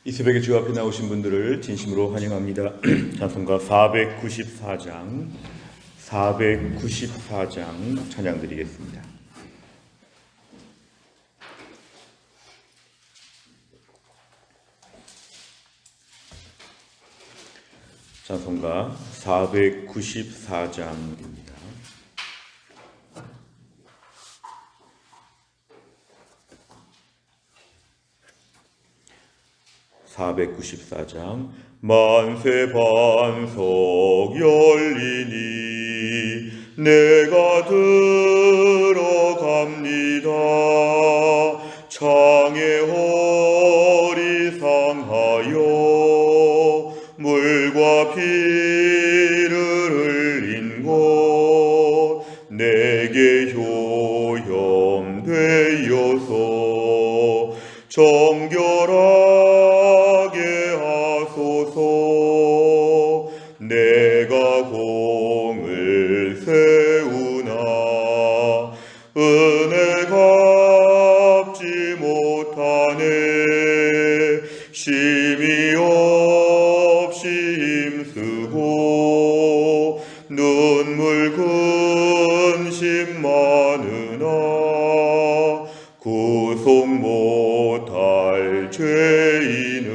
이 새벽에 주 앞에 나오신 분들을 진심으로 환영합니다. 찬송가 494장 찬양 드리겠습니다. 찬송가 494장입니다. (494장) 만세 반석 열리니 내가 들어갑니다. 창에 허리 상하여 물과 피를 흘린 곳 내게 효염되어서 정결하게 하소서. 내가 공을 세우나 은혜 갚지 못하네. 심히 없이 힘쓰고 눈물 근심 많으나 구속 못할 죄인을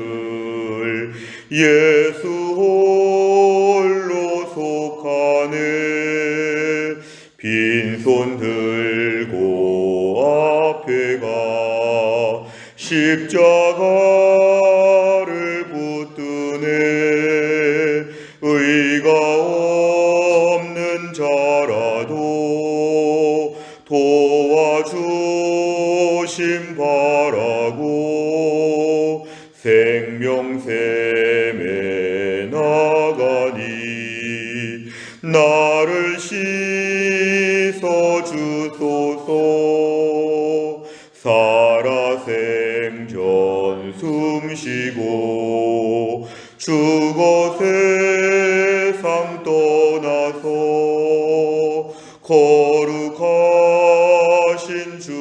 예수 홀로 속하네. 빈손 들고 앞에 가 십자가를 붙드네. 의가 없는 자라도 도와주심 바라고 생명샘에 나가니 나를 씻어주소서. 살아생전 숨쉬고 죽어 세상 떠나서 거룩하신 주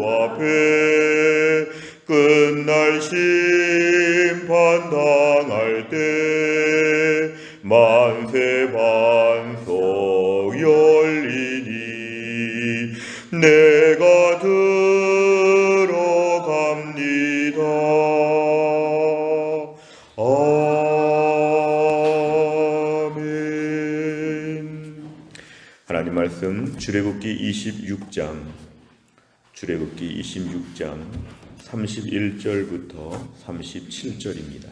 앞에 끝날 심판 당할 때 만세 반석 열리니 내가 들어갑니다. 아멘. 하나님 말씀 출애굽기 26장 31절부터 37절입니다.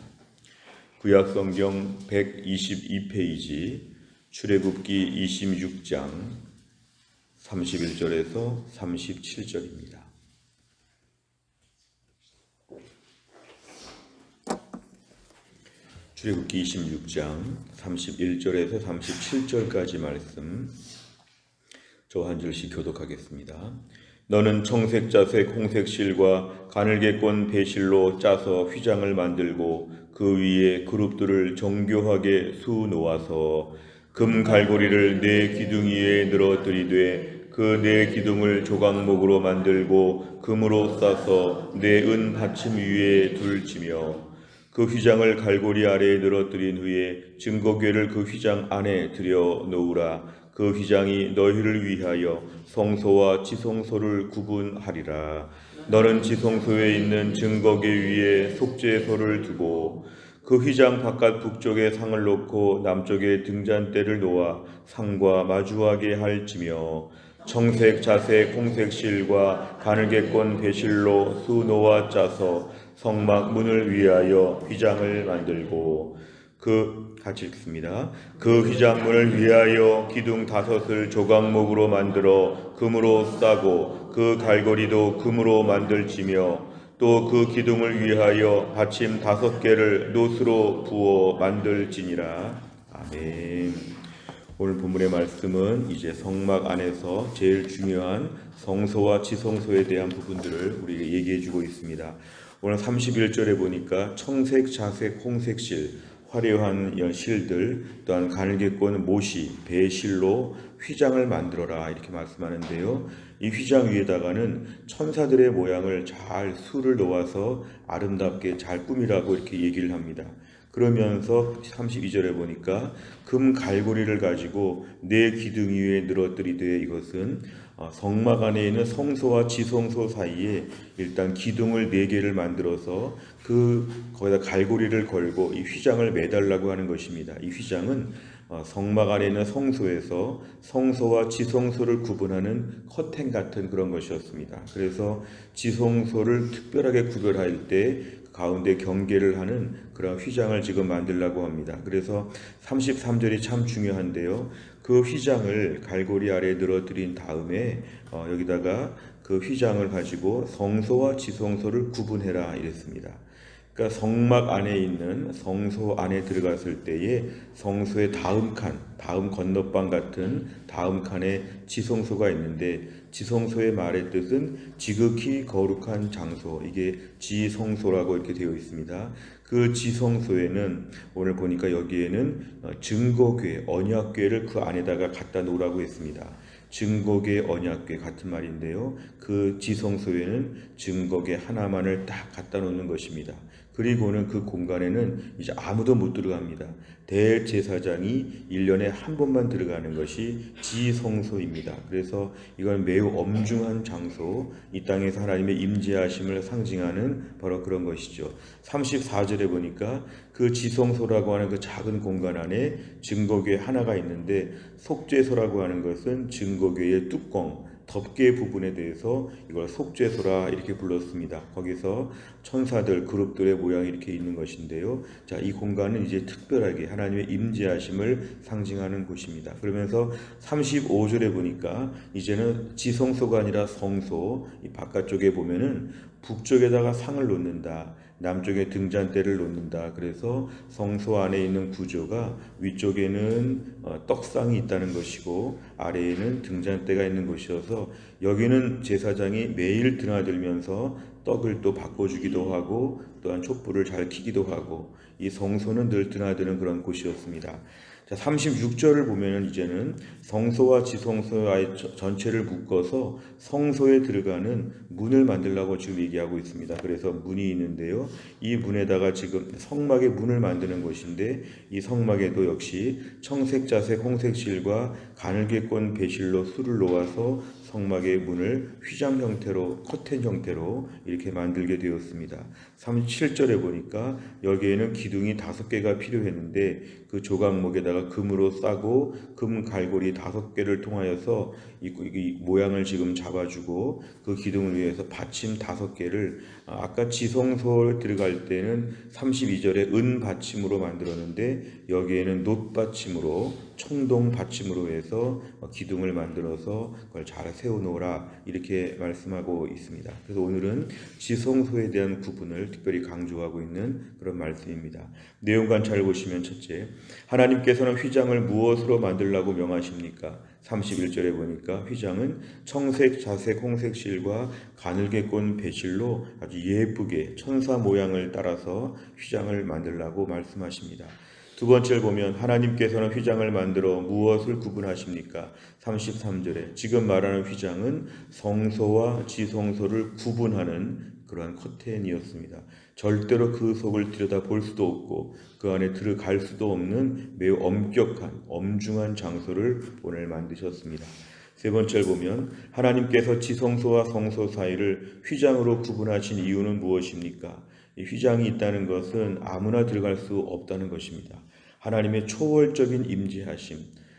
구약성경 122페이지 출애굽기 26장 31절에서 37절입니다. 출애굽기 26장 31절에서 37절까지 말씀 저 한 줄씩 교독하겠습니다. 너는 청색, 자색, 홍색 실과 가늘게꼰 배실로 짜서 휘장을 만들고 그 위에 그룹들을 정교하게 수놓아서 금 갈고리를 네 기둥위에 늘어뜨리되 그 네 기둥을 조각목으로 만들고 금으로 싸서 네 은 받침 위에 둘지며 그 휘장을 갈고리 아래에 늘어뜨린 후에 증거궤를 그 휘장 안에 들여 놓으라. 그 휘장이 너희를 위하여 성소와 지성소를 구분하리라. 너는 지성소에 있는 증거궤 위에 속죄소를 두고 그 휘장 바깥 북쪽에 상을 놓고 남쪽에 등잔대를 놓아 상과 마주하게 할지며 청색, 자색, 홍색 실과 가늘게꼰 배실로 수놓아 짜서 성막 문을 위하여 휘장을 만들고 같이 읽습니다. 그 휘장문을 위하여 기둥 5을 조각목으로 만들어 금으로 싸고 그 갈고리도 금으로 만들지며 또 그 기둥을 위하여 받침 5개를 노스로 부어 만들지니라. 아멘. 오늘 본문의 말씀은 이제 성막 안에서 제일 중요한 성소와 지성소에 대한 부분들을 우리에게 얘기해 주고 있습니다. 오늘 31절에 보니까 청색, 자색, 홍색 실, 화려한 실들, 또한 가늘게꼰 모시, 배실로 휘장을 만들어라 이렇게 말씀하는데요. 이 휘장 위에다가는 천사들의 모양을 잘 수를 놓아서 아름답게 잘 꾸미라고 이렇게 얘기를 합니다. 그러면서 32절에 보니까 금 갈고리를 가지고 네 기둥 위에 늘어뜨리되, 이것은 성막 안에 있는 성소와 지성소 사이에 일단 기둥을 네 개를 만들어서 거기다 갈고리를 걸고 이 휘장을 매달라고 하는 것입니다. 이 휘장은 성막 안에 있는 성소에서 성소와 지성소를 구분하는 커튼 같은 그런 것이었습니다. 그래서 지성소를 특별하게 구별할 때 가운데 경계를 하는 그런 휘장을 지금 만들려고 합니다. 그래서 33절이 참 중요한데요. 그 휘장을 갈고리 아래에 늘어뜨린 다음에 여기다가 그 휘장을 가지고 성소와 지성소를 구분해라 이랬습니다. 그러니까 성막 안에 있는 성소 안에 들어갔을 때에 성소의 다음 칸, 다음 건너방 같은 다음 칸에 지성소가 있는데, 지성소의 말의 뜻은 지극히 거룩한 장소, 이게 지성소라고 이렇게 되어 있습니다. 그 지성소에는 오늘 보니까 여기에는 증거궤, 언약궤를 그 안에다가 갖다 놓으라고 했습니다. 증거궤, 언약궤 같은 말인데요. 그 지성소에는 증거궤 하나만을 딱 갖다 놓는 것입니다. 그리고는 그 공간에는 이제 아무도 못 들어갑니다. 대제사장이 1년에 한 번만 들어가는 것이 지성소입니다. 그래서 이건 매우 엄중한 장소, 이 땅에서 하나님의 임재하심을 상징하는 바로 그런 것이죠. 34절에 보니까 그 지성소라고 하는 그 작은 공간 안에 증거궤 하나가 있는데, 속죄소라고 하는 것은 증거궤의 뚜껑, 덮개 부분에 대해서 이걸 속죄소라 이렇게 불렀습니다. 거기서 천사들, 그룹들의 모양이 이렇게 있는 것인데요. 자, 이 공간은 이제 특별하게 하나님의 임재하심을 상징하는 곳입니다. 그러면서 35절에 보니까 이제는 지성소가 아니라 성소, 이 바깥쪽에 보면은 북쪽에다가 상을 놓는다, 남쪽에 등잔대를 놓는다. 그래서 성소 안에 있는 구조가 위쪽에는 떡상이 있다는 것이고 아래에는 등잔대가 있는 곳이어서, 여기는 제사장이 매일 드나들면서 떡을 또 바꿔주기도 하고 또한 촛불을 잘 켜기도 하고, 이 성소는 늘 드나드는 그런 곳이었습니다. 자, 36절을 보면 이제는 성소와 지성소의 전체를 묶어서 성소에 들어가는 문을 만들라고 지금 얘기하고 있습니다. 그래서 문이 있는데요. 이 문에다가 지금 성막의 문을 만드는 것인데, 이 성막에도 역시 청색, 자색, 홍색 실과 가늘게꼰 배실로 수를 놓아서 성막의 문을 휘장 형태로, 커튼 형태로 이렇게 만들게 되었습니다. 37절에 보니까 여기에는 기둥이 5개가 필요했는데, 그 조각목에다가 금으로 싸고 금 갈고리 5개를 통하여서 이 모양을 지금 잡아주고, 그 기둥을 위해서 받침 5개를 아까 지성소에 들어갈 때는 32절에 은 받침으로 만들었는데, 여기에는 놋 받침으로, 청동 받침으로 해서 기둥을 만들어서 그걸 잘 세워놓으라 이렇게 말씀하고 있습니다. 그래서 오늘은 지성소에 대한 구분을 특별히 강조하고 있는 그런 말씀입니다. 내용 관찰을 보시면, 첫째, 하나님께서는 휘장을 무엇으로 만들라고 명하십니까? 31절에 보니까 휘장은 청색, 자색, 홍색 실과 가늘게꼰 배실로 아주 예쁘게 천사 모양을 따라서 휘장을 만들라고 말씀하십니다. 두 번째를 보면 하나님께서는 휘장을 만들어 무엇을 구분하십니까? 33절에 지금 말하는 휘장은 성소와 지성소를 구분하는 그러한 커튼이었습니다. 절대로 그 속을 들여다볼 수도 없고 그 안에 들어갈 수도 없는 매우 엄격한, 엄중한 장소를 오늘 만드셨습니다. 세 번째를 보면 하나님께서 지성소와 성소 사이를 휘장으로 구분하신 이유는 무엇입니까? 이 휘장이 있다는 것은 아무나 들어갈 수 없다는 것입니다. 하나님의 초월적인 임재하심,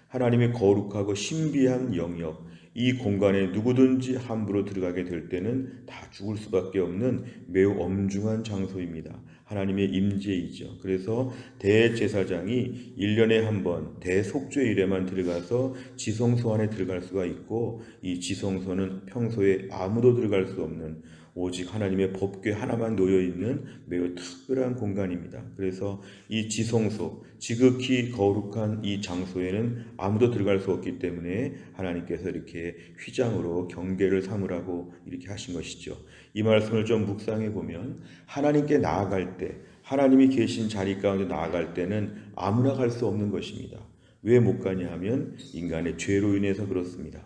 하나님의 거룩하고 신비한 영역, 이 공간에 누구든지 함부로 들어가게 될 때는 다 죽을 수밖에 없는 매우 엄중한 장소입니다. 하나님의 임재이죠. 그래서 대제사장이 1년에 한 번 대속죄일에만 들어가서 지성소 안에 들어갈 수가 있고, 이 지성소는 평소에 아무도 들어갈 수 없는 오직 하나님의 법궤 하나만 놓여있는 매우 특별한 공간입니다. 그래서 이 지성소, 지극히 거룩한 이 장소에는 아무도 들어갈 수 없기 때문에 하나님께서 이렇게 휘장으로 경계를 삼으라고 이렇게 하신 것이죠. 이 말씀을 좀 묵상해 보면 하나님께 나아갈 때, 하나님이 계신 자리 가운데 나아갈 때는 아무나 갈 수 없는 것입니다. 왜 못 가냐 하면 인간의 죄로 인해서 그렇습니다.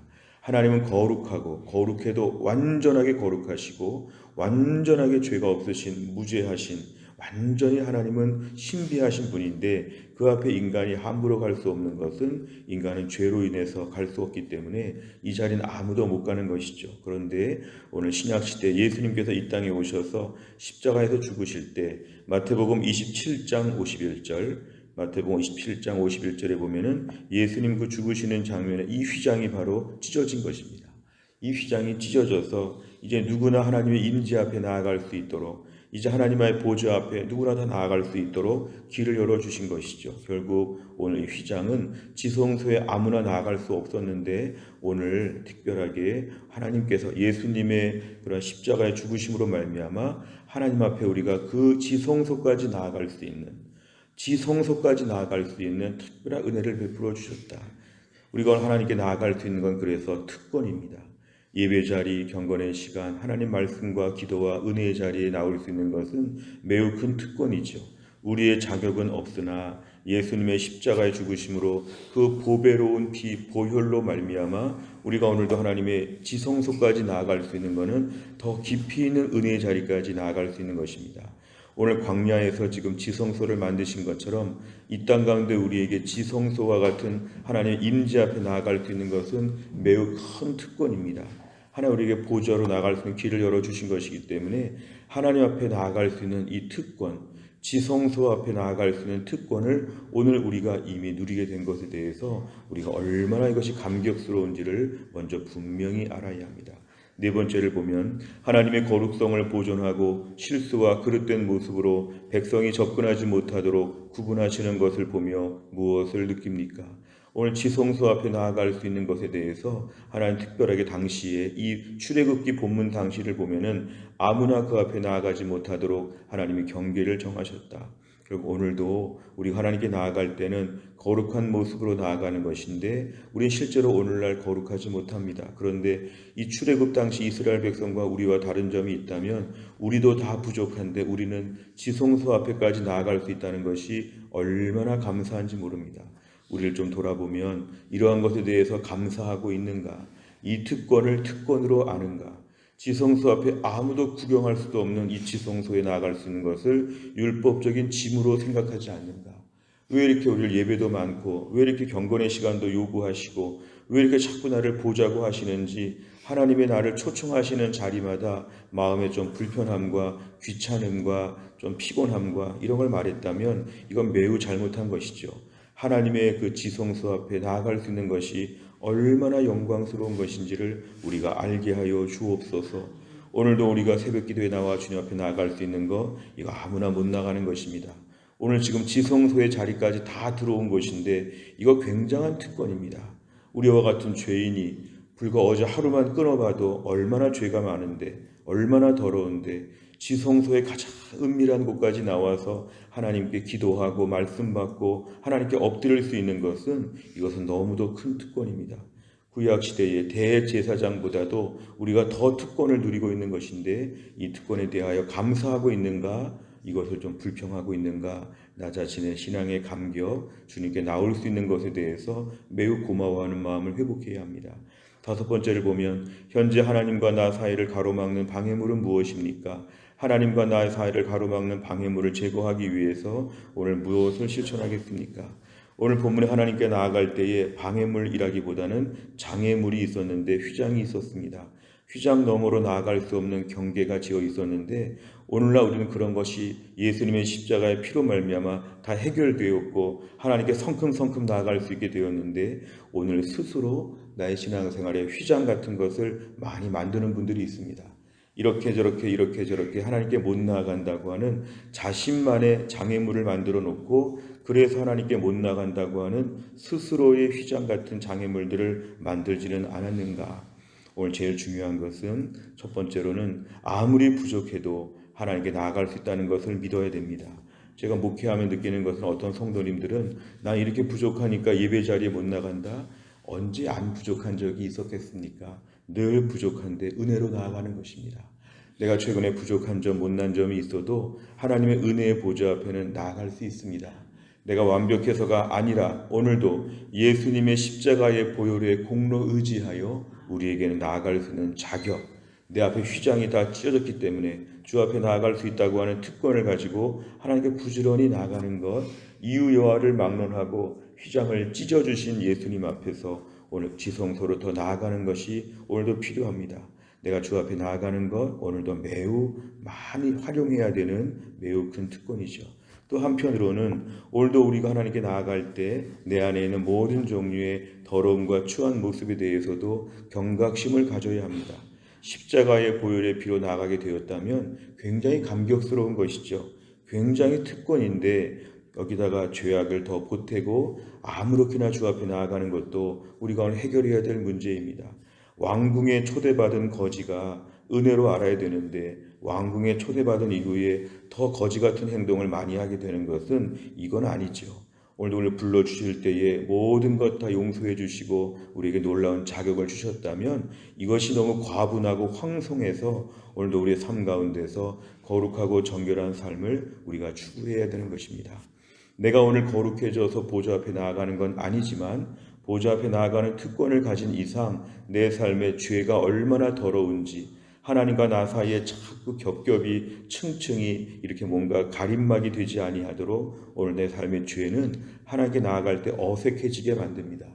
하나님은 거룩하고 거룩해도 완전하게 거룩하시고 완전하게 죄가 없으신 무죄하신 완전히 하나님은 신비하신 분인데 그 앞에 인간이 함부로 갈 수 없는 것은 인간은 죄로 인해서 갈 수 없기 때문에 이 자리는 아무도 못 가는 것이죠. 그런데 오늘 신약시대 예수님께서 이 땅에 오셔서 십자가에서 죽으실 때 마태복음 27장 51절 마태복음 27장 51절에 보면은 예수님 그 죽으시는 장면에 이 휘장이 바로 찢어진 것입니다. 이 휘장이 찢어져서 이제 누구나 하나님의 임재 앞에 나아갈 수 있도록 이제 하나님의 보좌 앞에 누구나 다 나아갈 수 있도록 길을 열어주신 것이죠. 결국 오늘 이 휘장은 지성소에 아무나 나아갈 수 없었는데 오늘 특별하게 하나님께서 예수님의 그런 십자가의 죽으심으로 말미암아 하나님 앞에 우리가 그 지성소까지 나아갈 수 있는 특별한 은혜를 베풀어 주셨다. 우리가 하나님께 나아갈 수 있는 건 그래서 특권입니다. 예배 자리, 경건의 시간, 하나님 말씀과 기도와 은혜의 자리에 나올 수 있는 것은 매우 큰 특권이죠. 우리의 자격은 없으나 예수님의 십자가의 죽으심으로 그 보배로운 피 보혈로 말미암아 우리가 오늘도 하나님의 지성소까지 나아갈 수 있는 것은 더 깊이 있는 은혜의 자리까지 나아갈 수 있는 것입니다. 오늘 광야에서 지금 지성소를 만드신 것처럼 이 땅 가운데 우리에게 지성소와 같은 하나님의 임재 앞에 나아갈 수 있는 것은 매우 큰 특권입니다. 하나님 우리에게 보좌로 나아갈 수 있는 길을 열어주신 것이기 때문에 하나님 앞에 나아갈 수 있는 이 특권, 지성소 앞에 나아갈 수 있는 특권을 오늘 우리가 이미 누리게 된 것에 대해서 우리가 얼마나 이것이 감격스러운지를 먼저 분명히 알아야 합니다. 네 번째를 보면 하나님의 거룩성을 보존하고 실수와 그릇된 모습으로 백성이 접근하지 못하도록 구분하시는 것을 보며 무엇을 느낍니까? 오늘 지성소 앞에 나아갈 수 있는 것에 대해서 하나님 특별하게 당시에 이 출애굽기 본문 당시를 보면은 아무나 그 앞에 나아가지 못하도록 하나님이 경계를 정하셨다. 결국 오늘도 우리가 하나님께 나아갈 때는 거룩한 모습으로 나아가는 것인데 우리는 실제로 오늘날 거룩하지 못합니다. 그런데 이 출애굽 당시 이스라엘 백성과 우리와 다른 점이 있다면 우리도 다 부족한데 우리는 지성소 앞에까지 나아갈 수 있다는 것이 얼마나 감사한지 모릅니다. 우리를 좀 돌아보면 이러한 것에 대해서 감사하고 있는가? 이 특권을 특권으로 아는가? 지성소 앞에 아무도 구경할 수도 없는 이 지성소에 나아갈 수 있는 것을 율법적인 짐으로 생각하지 않는가? 왜 이렇게 우리를 예배도 많고 왜 이렇게 경건의 시간도 요구하시고 왜 이렇게 자꾸 나를 보자고 하시는지 하나님의 나를 초청하시는 자리마다 마음에 좀 불편함과 귀찮음과 좀 피곤함과 이런 걸 말했다면 이건 매우 잘못한 것이죠. 하나님의 그 지성소 앞에 나아갈 수 있는 것이 얼마나 영광스러운 것인지를 우리가 알게 하여 주옵소서. 오늘도 우리가 새벽 기도에 나와 주님 앞에 나아갈 수 있는 거 이거 아무나 못 나가는 것입니다. 오늘 지금 지성소의 자리까지 다 들어온 것인데 이거 굉장한 특권입니다. 우리와 같은 죄인이 불과 어제 하루만 끊어봐도 얼마나 죄가 많은데 얼마나 더러운데 지성소의 가장 은밀한 곳까지 나와서 하나님께 기도하고 말씀 받고 하나님께 엎드릴 수 있는 것은 이것은 너무도 큰 특권입니다. 구약시대의 대제사장보다도 우리가 더 특권을 누리고 있는 것인데 이 특권에 대하여 감사하고 있는가? 이것을 좀 불평하고 있는가? 나 자신의 신앙의 감격, 주님께 나올 수 있는 것에 대해서 매우 고마워하는 마음을 회복해야 합니다. 다섯 번째를 보면 현재 하나님과 나 사이를 가로막는 방해물은 무엇입니까? 하나님과 나의 사이를 가로막는 방해물을 제거하기 위해서 오늘 무엇을 실천하겠습니까? 오늘 본문에 하나님께 나아갈 때에 방해물이라기보다는 장애물이 있었는데 휘장이 있었습니다. 휘장 너머로 나아갈 수 없는 경계가 지어 있었는데 오늘날 우리는 그런 것이 예수님의 십자가의 피로 말미암아 다 해결되었고 하나님께 성큼성큼 나아갈 수 있게 되었는데 오늘 스스로 나의 신앙생활에 휘장 같은 것을 많이 만드는 분들이 있습니다. 이렇게 저렇게 하나님께 못 나아간다고 하는 자신만의 장애물을 만들어 놓고 그래서 하나님께 못 나간다고 하는 스스로의 휘장 같은 장애물들을 만들지는 않았는가? 오늘 제일 중요한 것은 첫 번째로는 아무리 부족해도 하나님께 나아갈 수 있다는 것을 믿어야 됩니다. 제가 목회하며 느끼는 것은 어떤 성도님들은 나 이렇게 부족하니까 예배 자리에 못 나간다. 언제 안 부족한 적이 있었겠습니까? 늘 부족한데 은혜로 나아가는 것입니다. 내가 최근에 부족한 점, 못난 점이 있어도 하나님의 은혜의 보좌 앞에는 나아갈 수 있습니다. 내가 완벽해서가 아니라 오늘도 예수님의 십자가의 보혈의 공로 의지하여 우리에게는 나아갈 수 있는 자격, 내 앞에 휘장이 다 찢어졌기 때문에 주 앞에 나아갈 수 있다고 하는 특권을 가지고 하나님께 부지런히 나아가는 것, 이유 여하를 막론하고 휘장을 찢어주신 예수님 앞에서 오늘 지성소로 더 나아가는 것이 오늘도 필요합니다. 내가 주 앞에 나아가는 것 오늘도 매우 많이 활용해야 되는 매우 큰 특권이죠. 또 한편으로는 오늘도 우리가 하나님께 나아갈 때 내 안에 있는 모든 종류의 더러움과 추한 모습에 대해서도 경각심을 가져야 합니다. 십자가의 보혈의 피로 나아가게 되었다면 굉장히 감격스러운 것이죠. 굉장히 특권인데 여기다가 죄악을 더 보태고 아무렇게나 주 앞에 나아가는 것도 우리가 오늘 해결해야 될 문제입니다. 왕궁에 초대받은 거지가 은혜로 알아야 되는데 왕궁에 초대받은 이후에 더 거지 같은 행동을 많이 하게 되는 것은 이건 아니죠. 오늘도 우리를 불러주실 때에 모든 것 다 용서해 주시고 우리에게 놀라운 자격을 주셨다면 이것이 너무 과분하고 황송해서 오늘도 우리의 삶 가운데서 거룩하고 정결한 삶을 우리가 추구해야 되는 것입니다. 내가 오늘 거룩해져서 보좌 앞에 나아가는 건 아니지만 보좌 앞에 나아가는 특권을 가진 이상 내 삶의 죄가 얼마나 더러운지 하나님과 나 사이에 자꾸 겹겹이 층층이 이렇게 뭔가 가림막이 되지 아니하도록 오늘 내 삶의 죄는 하나님께 나아갈 때 어색해지게 만듭니다.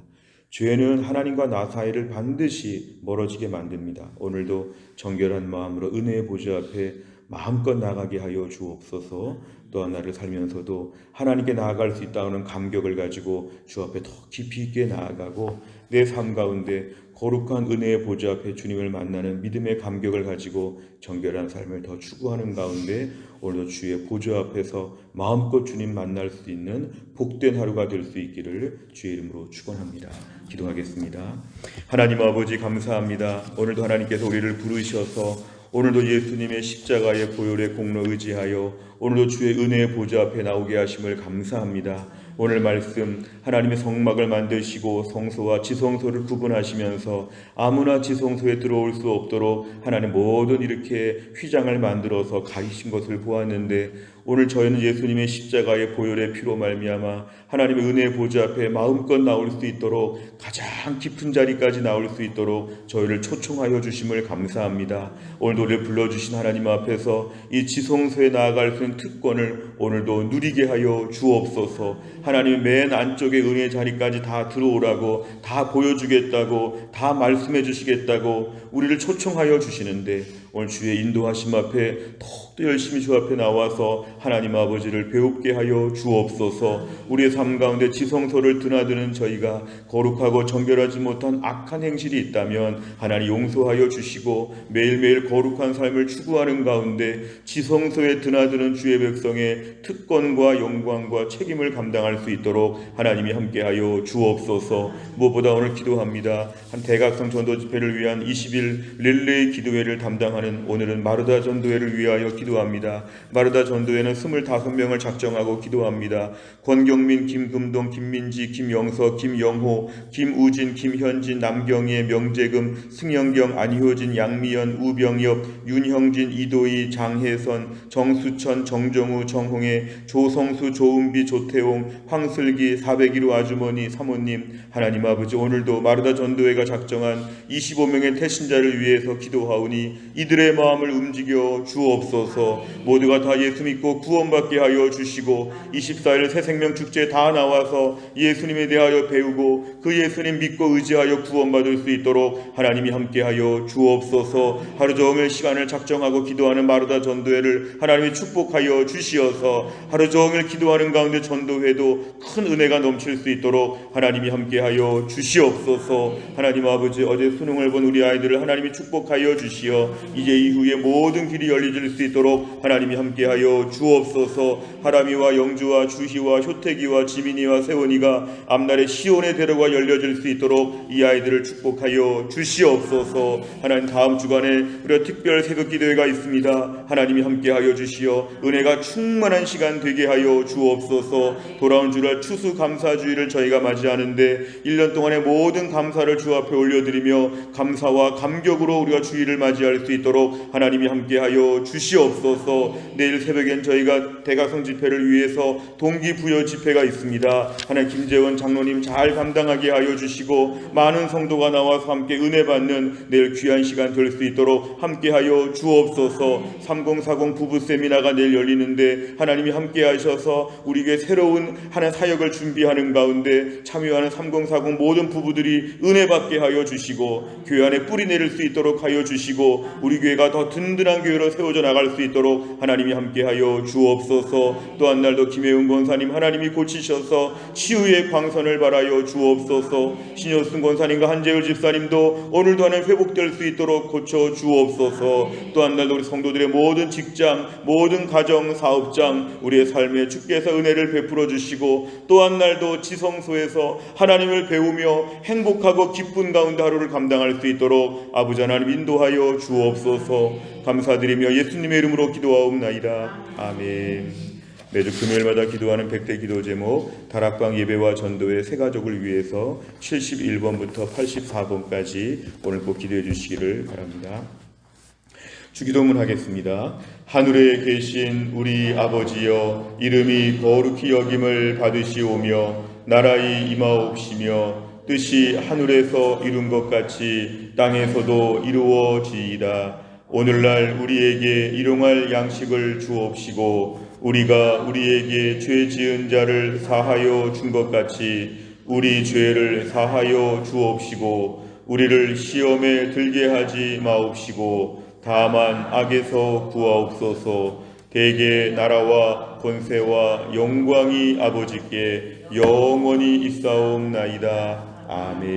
죄는 하나님과 나 사이를 반드시 멀어지게 만듭니다. 오늘도 정결한 마음으로 은혜의 보좌 앞에 마음껏 나가게 하여 주옵소서. 또한 나를 살면서도 하나님께 나아갈 수 있다는 감격을 가지고 주 앞에 더 깊이 있게 나아가고 내 삶 가운데 거룩한 은혜의 보좌 앞에 주님을 만나는 믿음의 감격을 가지고 정결한 삶을 더 추구하는 가운데 오늘도 주의 보좌 앞에서 마음껏 주님 만날 수 있는 복된 하루가 될 수 있기를 주의 이름으로 축원합니다. 기도하겠습니다. 하나님 아버지 감사합니다. 오늘도 하나님께서 우리를 부르셔서 오늘도 예수님의 십자가의 보혈의 공로 의지하여 오늘도 주의 은혜의 보좌 앞에 나오게 하심을 감사합니다. 오늘 말씀 하나님의 성막을 만드시고 성소와 지성소를 구분하시면서 아무나 지성소에 들어올 수 없도록 하나님 모든 이렇게 휘장을 만들어서 가리신 것을 보았는데 오늘 저희는 예수님의 십자가의 보혈의 피로 말미암아 하나님의 은혜의 보좌 앞에 마음껏 나올 수 있도록 가장 깊은 자리까지 나올 수 있도록 저희를 초청하여 주심을 감사합니다. 오늘도 우리를 불러주신 하나님 앞에서 이 지성소에 나아갈 수 있는 특권을 오늘도 누리게 하여 주옵소서. 하나님의 맨 안쪽에 은혜의 자리까지 다 들어오라고 다 보여주겠다고 다 말씀해 주시겠다고 우리를 초청하여 주시는데 오늘 주의 인도하심 앞에 더욱더 열심히 주 앞에 나와서 하나님 아버지를 배웁게 하여 주옵소서. 우리의 삶 가운데 지성소를 드나드는 저희가 거룩하고 정결하지 못한 악한 행실이 있다면 하나님 용서하여 주시고 매일매일 거룩한 삶을 추구하는 가운데 지성소에 드나드는 주의 백성의 특권과 영광과 책임을 감당할 수 있도록 하나님이 함께하여 주옵소서. 무엇보다 오늘 기도합니다. 한 대각성 전도 집회를 위한 20일 릴레이 기도회를 담당하는 오늘은 마르다 전도회를 위하여 기도합니다. 마르다 전도회는 25명을 작정하고 기도합니다. 권경민, 김금동, 김민지, 김영서, 김영호, 김우진, 김현진, 남경희, 명재금, 승영경, 안효진, 양미연, 우병엽, 윤형진, 이도희, 장혜선, 정수천, 정정우, 정홍혜, 조성수, 조은비, 조태홍, 황슬기, 401호 아주머니, 사모님 하나님 아버지 오늘도 마르다 전도회가 작정한 25명의 태신자를 위해서 기도하오니 이들의 마음을 움직여 주옵소서. 모두가 다 예수 믿고 구원받게 하여 주시고 24일 새생명 축제 다 나와서 예수님에 대하여 배우고 그 예수님 믿고 의지하여 구원받을 수 있도록 하나님이 함께하여 주옵소서. 하루 종일 시간을 작정하고 기도하는 마르다 전도회를 하나님이 축복하여 주시어서 하루 종일 기도하는 가운데 전도회도 큰 은혜가 넘칠 수 있도록 하나님이 함께하여 주시옵소서. 하나님 아버지 어제 수능을 본 우리 아이들을 하나님이 축복하여 주시어 이제 이후에 모든 길이 열려질 수 있도록 하나님이 함께하여 주옵소서. 하람이와 영주와 주희와 효태기와 지민이와 세원이가 앞날에 시온의 대로가 열려질 수 있도록 이 아이들을 축복하여 주시옵소서. 하나님 다음 주간에 우리가 특별 새벽 기도회가 있습니다. 하나님이 함께하여 주시어 은혜가 충만한 시간 되게 하여 주옵소서. 돌아온 주를 추수감사주의를 저희가 맞이하는데 1년 동안의 모든 감사를 주 앞에 올려드리며 감사와 감격으로 우리가 주일을 맞이할 수 있도록 있도록 하나님이 함께하여 주시옵소서. 내일 새벽엔 저희가 대각성 집회를 위해서 동기부여 집회가 있습니다. 하나님 김재원 장로님 잘 감당하게 하여 주시고 많은 성도가 나와서 함께 은혜 받는 내일 귀한 시간 될 수 있도록 함께하여 주옵소서. 3040 부부 세미나가 내일 열리는데 하나님이 함께하셔서 우리에게 새로운 하나님 사역을 준비하는 가운데 참여하는 3040 모든 부부들이 은혜 받게 하여 주시고 교회 안에 뿌리 내릴 수 있도록 하여 주시고 우리 교회가 더 든든한 교회로 세워져 나갈 수 있도록 하나님이 함께하여 주옵소서. 또한 날도 김혜은 권사님 하나님이 고치셔서 치유의 광선을 바라여 주옵소서. 신효순 권사님과 한재율 집사님도 오늘도 하나님 회복될 수 있도록 고쳐 주옵소서. 또한 날도 우리 성도들의 모든 직장, 모든 가정, 사업장 우리의 삶에 주께서 은혜를 베풀어 주시고 또한 날도 지성소에서 하나님을 배우며 행복하고 기쁜 가운데 하루를 감당할 수 있도록 아버지 하나님 인도하여 주옵소서. 감사드리며 예수님의 이름으로 기도하옵나이다. 아멘. 매주 금요일마다 기도하는 백대 기도 제목 다락방 예배와 전도의 세 가족을 위해서 71번부터 84번까지 오늘 꼭 기도해 주시기를 바랍니다. 주기도문 하겠습니다. 하늘에 계신 우리 아버지여, 이름이 거룩히 여김을 받으시오며 나라의 임하옵시며 뜻이 하늘에서 이룬 것 같이 땅에서도 이루어지이다. 오늘날 우리에게 일용할 양식을 주옵시고 우리가 우리에게 죄 지은 자를 사하여 준 것 같이 우리 죄를 사하여 주옵시고 우리를 시험에 들게 하지 마옵시고 다만 악에서 구하옵소서. 대개 나라와 권세와 영광이 아버지께 영원히 있사옵나이다. 아멘.